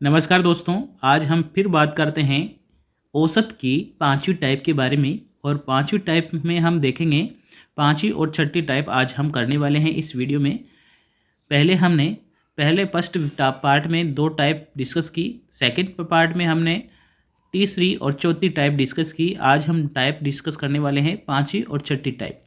नमस्कार दोस्तों, आज हम फिर बात करते हैं औसत की पांचवी टाइप के बारे में। और पांचवी टाइप में हम देखेंगे पांचवी और छठी टाइप आज हम करने वाले हैं इस वीडियो में। हमने पहले फर्स्ट पार्ट में दो टाइप डिस्कस की, सेकंड पार्ट में हमने तीसरी और चौथी टाइप डिस्कस की। आज हम टाइप डिस्कस करने वाले हैं पांचवी और छठी टाइप।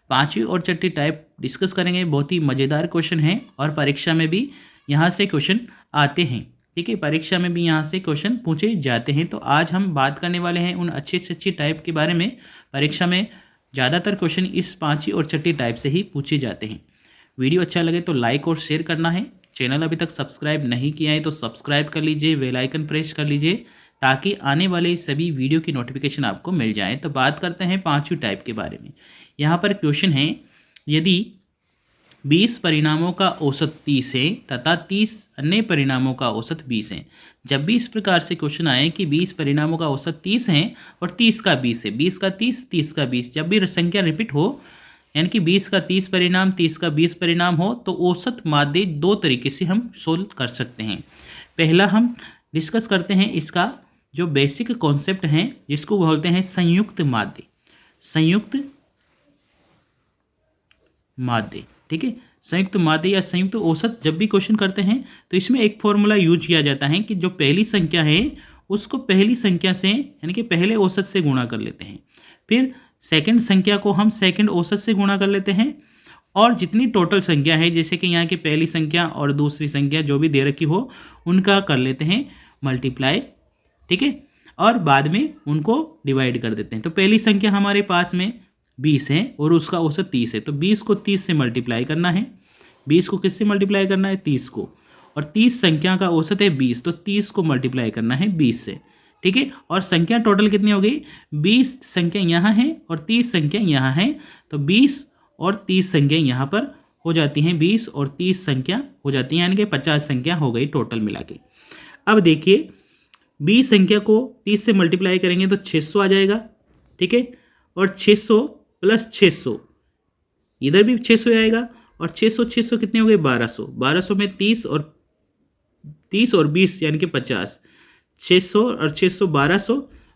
पांचवी और छठी टाइप डिस्कस करेंगे। बहुत ही मज़ेदार क्वेश्चन हैं और परीक्षा में भी यहाँ से क्वेश्चन आते हैं। ठीक है, परीक्षा में भी यहाँ से क्वेश्चन पूछे जाते हैं। तो आज हम बात करने वाले हैं उन अच्छी से अच्छी टाइप के बारे में। परीक्षा में ज़्यादातर क्वेश्चन इस पांचवी और छठी टाइप से ही पूछे जाते हैं। वीडियो अच्छा लगे तो लाइक और शेयर करना है। चैनल अभी तक सब्सक्राइब नहीं किया है तो सब्सक्राइब कर लीजिए, बेल आइकन प्रेस कर लीजिए ताकि आने वाले सभी वीडियो की नोटिफिकेशन आपको मिल जाए। तो बात करते हैं पांचवी टाइप के बारे में। यहाँ पर क्वेश्चन है, यदि 20 परिणामों का औसत 30 है तथा 30 अन्य परिणामों का औसत 20 है। जब भी इस प्रकार से क्वेश्चन आए कि 20 परिणामों का औसत 30 है और 30 का 20 है, 20 का 30, 30 का 20, जब भी संख्या रिपीट हो यानी कि 20 का 30 परिणाम, 30 का 20 परिणाम हो तो औसत माध्य दो तरीके से हम सोल्व कर सकते हैं। पहला हम डिस्कस करते हैं इसका जो बेसिक कॉन्सेप्ट है जिसको बोलते हैं संयुक्त माध्य। संयुक्त माध्य, ठीक है। संयुक्त माध्य या संयुक्त औसत जब भी क्वेश्चन करते हैं तो इसमें एक फॉर्मूला यूज किया जाता है कि जो पहली संख्या है उसको पहली संख्या से यानी कि पहले औसत से गुणा कर लेते हैं, फिर सेकंड संख्या को हम सेकंड औसत से गुणा कर लेते हैं, और जितनी टोटल संख्या है जैसे कि यहाँ की पहली संख्या और दूसरी संख्या जो भी दे रखी हो उनका कर लेते हैं मल्टीप्लाई, ठीक है, और बाद में उनको डिवाइड कर देते हैं। तो पहली संख्या हमारे पास में 20 है और उसका औसत 30 है, तो 20 को 30 से मल्टीप्लाई करना है। 20 को किससे मल्टीप्लाई करना है? 30 को। और 30 संख्या का औसत है 20, तो 30 को मल्टीप्लाई करना है 20 से, ठीक है। और संख्या टोटल कितनी हो गई? 20 संख्या यहाँ है और 30 संख्या यहाँ है, तो 20 और 30 संख्या यहाँ पर हो जाती हैं, 20 और 30 संख्या हो जाती हैं, यानी कि 50 संख्या हो गई टोटल मिला के। अब देखिए 20 संख्या को 30 से मल्टीप्लाई करेंगे तो 600 आ जाएगा, ठीक है। और 600 प्लस 600 इधर भी 600 आएगा, और 600 600 कितने हो गए? 1200। 1200 में 30 और 20 यानी कि 50। 600 और 600 1200।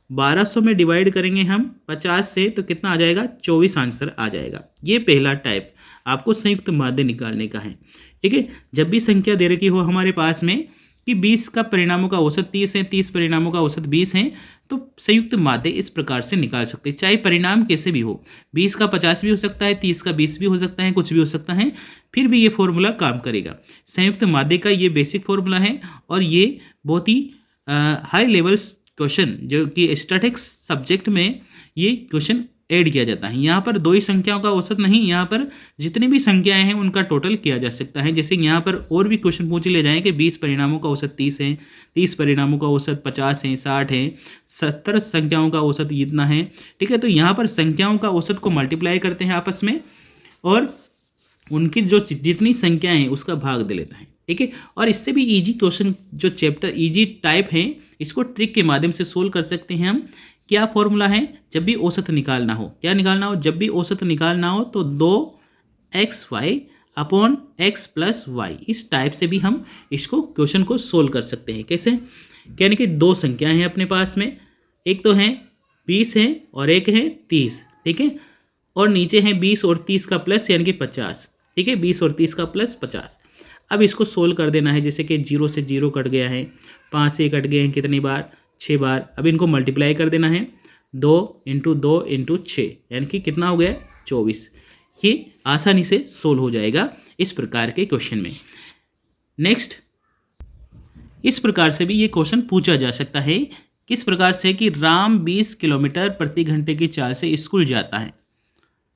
1200 में डिवाइड करेंगे हम 50 से तो कितना आ जाएगा? 24 आंसर आ जाएगा। ये पहला टाइप आपको संयुक्त माध्य निकालने का है, ठीक है। जब भी संख्या दे रखी हो हमारे पास में कि 20 का परिणामों का औसत 30 है, 30 परिणामों का औसत 20 है, तो संयुक्त माध्य इस प्रकार से निकाल सकते हैं, चाहे परिणाम कैसे भी हो। 20 का 50 भी हो सकता है, 30 का 20 भी हो सकता है, कुछ भी हो सकता है, फिर भी ये फॉर्मूला काम करेगा। संयुक्त माध्य का ये बेसिक फॉर्मूला है और ये बहुत ही हाई लेवल क्वेश्चन जो कि स्टैटिक्स सब्जेक्ट में ये क्वेश्चन ऐड किया जाता है। यहाँ पर दो ही संख्याओं का औसत नहीं, यहाँ पर जितनी भी संख्याएं हैं उनका टोटल किया जा सकता है। जैसे यहाँ पर और भी क्वेश्चन पूछ ले जाएं कि 20 परिणामों का औसत 30 है, 30 परिणामों का औसत 50 है, 60 है, 70 संख्याओं का औसत इतना है, ठीक है। तो यहाँ पर संख्याओं का औसत को मल्टीप्लाई करते हैं आपस में और उनकी जो जितनी संख्याएं हैं उसका भाग दे लेता है, ठीक है। और इससे भी इजी क्वेश्चन जो चैप्टर इजी टाइप है इसको ट्रिक के माध्यम से सोल्व कर सकते हैं हम। क्या फॉर्मूला है? जब भी औसत निकालना हो, क्या निकालना हो? जब भी औसत निकालना हो तो 2xy upon x plus y, इस टाइप से भी हम इसको क्वेश्चन को सोल्व कर सकते हैं। कैसे? यानी कि दो संख्याएं हैं अपने पास में, एक तो है 20 है और एक है 30, ठीक है। और नीचे है 20 और 30 का प्लस यानी कि 50, ठीक है। 20 और 30 का प्लस 50। अब इसको सोल्व कर देना है, जैसे कि 0 से 0 कट गया है, 5 से कट गए हैं कितनी बार? 6 बार। अब इनको मल्टीप्लाई कर देना है, 2 इंटू 2 इंटू 6 यानी कि कितना हो गया? 24। ये आसानी से सोल्व हो जाएगा इस प्रकार के क्वेश्चन में। नेक्स्ट, इस प्रकार से भी ये क्वेश्चन पूछा जा सकता है। किस प्रकार से? कि राम 20 किलोमीटर प्रति घंटे की चाल से स्कूल जाता है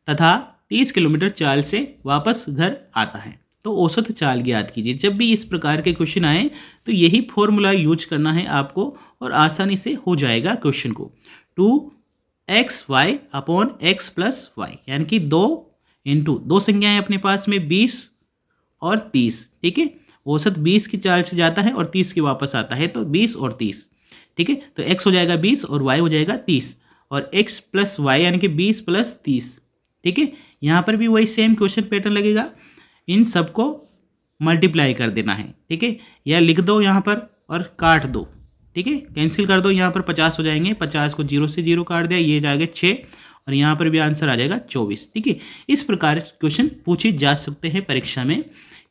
तथा 30 किलोमीटर चाल से वापस घर आता है, तो औसत चाल ज्ञात कीजिए। जब भी इस प्रकार के क्वेश्चन आए तो यही फॉर्मूला यूज करना है आपको और आसानी से हो जाएगा क्वेश्चन को। 2xy upon x plus Y यानी कि 2 इंटू दो संख्याएं अपने पास में 20 और 30, ठीक है। औसत 20 की चाल से जाता है और 30 की वापस आता है, तो 20 और 30, ठीक है। तो x हो जाएगा 20 और y हो जाएगा 30, और x प्लस वाई यानी कि 20 प्लस 30, ठीक है। यहाँ पर भी वही सेम क्वेश्चन पैटर्न लगेगा, इन सबको मल्टीप्लाई कर देना है, ठीक है। या लिख दो यहाँ पर और काट दो, ठीक है, कैंसिल कर दो, यहाँ पर 50 हो जाएंगे, 50 को 0 से 0 काट दिया, ये जाएगा 6 और यहाँ पर भी आंसर आ जाएगा 24, ठीक है। इस प्रकार क्वेश्चन पूछे जा सकते हैं परीक्षा में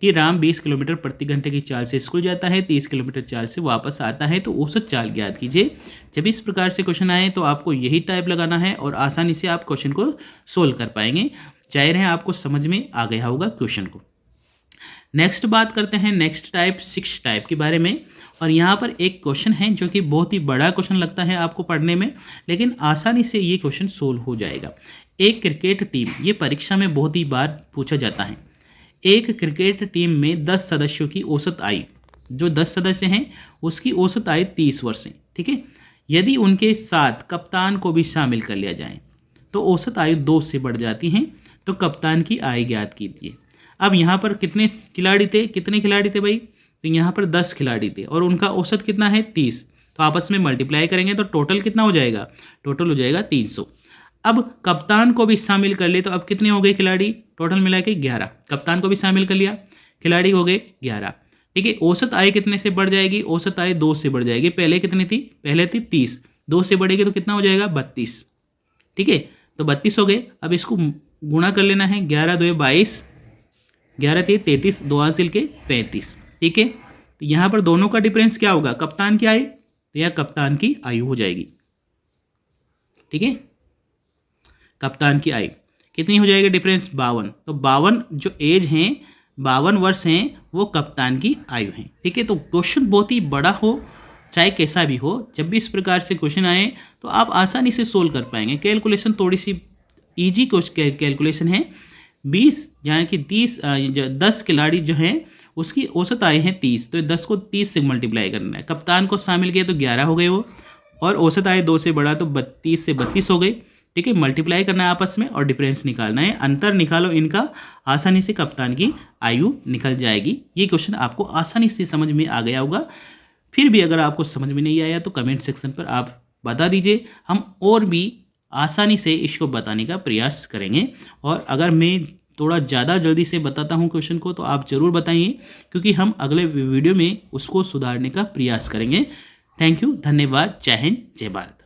कि राम 20 किलोमीटर प्रति घंटे की चाल से स्कूल जाता है, 30 किलोमीटर चाल से वापस आता है, तो औसत चाल ज्ञात कीजिए। जब इस प्रकार से क्वेश्चन आए तो आपको यही टाइप लगाना है और आसानी से आप क्वेश्चन को सोल्व कर पाएंगे। जाहिर है आपको समझ में आ गया होगा क्वेश्चन को। नेक्स्ट बात करते हैं नेक्स्ट टाइप 6 टाइप के बारे में। और यहाँ पर एक क्वेश्चन है जो कि बहुत ही बड़ा क्वेश्चन लगता है आपको पढ़ने में, लेकिन आसानी से ये क्वेश्चन सोल्व हो जाएगा। एक क्रिकेट टीम, ये परीक्षा में बहुत ही बार पूछा जाता है। एक क्रिकेट टीम में 10 सदस्यों की औसत आयु, जो 10 सदस्य हैं उसकी औसत आयु 30 वर्ष है, ठीक है। यदि उनके साथ कप्तान को भी शामिल कर लिया जाए तो औसत आयु 2 से बढ़ जाती है, तो कप्तान की आयु ज्ञात कीजिए। अब यहाँ पर कितने खिलाड़ी थे भाई, तो यहाँ पर 10 खिलाड़ी थे और उनका औसत कितना है 30, तो आपस में मल्टीप्लाई करेंगे तो टोटल कितना हो जाएगा, टोटल हो जाएगा 300। अब कप्तान को भी शामिल कर ले तो अब कितने हो गए खिलाड़ी, टोटल मिला के 11, कप्तान को भी शामिल कर लिया, खिलाड़ी हो गए 11, ठीक है। औसत आय कितने से बढ़ जाएगी, औसत आय 2 से बढ़ जाएगी। पहले कितनी थी, पहले थी 30, 2 से बढ़ेगी तो कितना हो जाएगा 32, ठीक है, तो 32 हो गए। अब इसको गुणा कर लेना है, 11 2 22, 11 3 33, 2 हासिल के 35, ठीक है। तो यहाँ पर दोनों का डिफरेंस क्या होगा, कप्तान की आयु, तो यह कप्तान की आयु हो जाएगी, ठीक है। कप्तान की आयु कितनी हो जाएगी डिफरेंस, 52, तो 52 जो एज हैं, 52 वर्ष हैं, वो कप्तान की आयु है, ठीक है। तो क्वेश्चन बहुत ही बड़ा हो चाहे कैसा भी हो, जब भी इस प्रकार से क्वेश्चन आए तो आप आसानी से सोल्व कर पाएंगे। कैलकुलेशन थोड़ी सी ईजी कैलकुलेशन है। 20 यानी कि 10 खिलाड़ी जो हैं उसकी औसत आय है 30, तो 10 को 30 से मल्टीप्लाई करना है। कप्तान को शामिल किया तो 11 हो गए वो, और औसत आय 2 से बढ़ा तो 32 से 32 हो गई, ठीक है। मल्टीप्लाई करना है आपस में और डिफरेंस निकालना है, अंतर निकालो इनका, आसानी से कप्तान की आयु निकल जाएगी। ये क्वेश्चन आपको आसानी से समझ में आ गया होगा। फिर भी अगर आपको समझ में नहीं आया तो कमेंट सेक्शन पर आप बता दीजिए, हम और भी आसानी से इसको बताने का प्रयास करेंगे। और अगर मैं थोड़ा ज़्यादा जल्दी से बताता हूँ क्वेश्चन को तो आप ज़रूर बताइए, क्योंकि हम अगले वीडियो में उसको सुधारने का प्रयास करेंगे। थैंक यू, धन्यवाद, जय हिंद, जय भारत।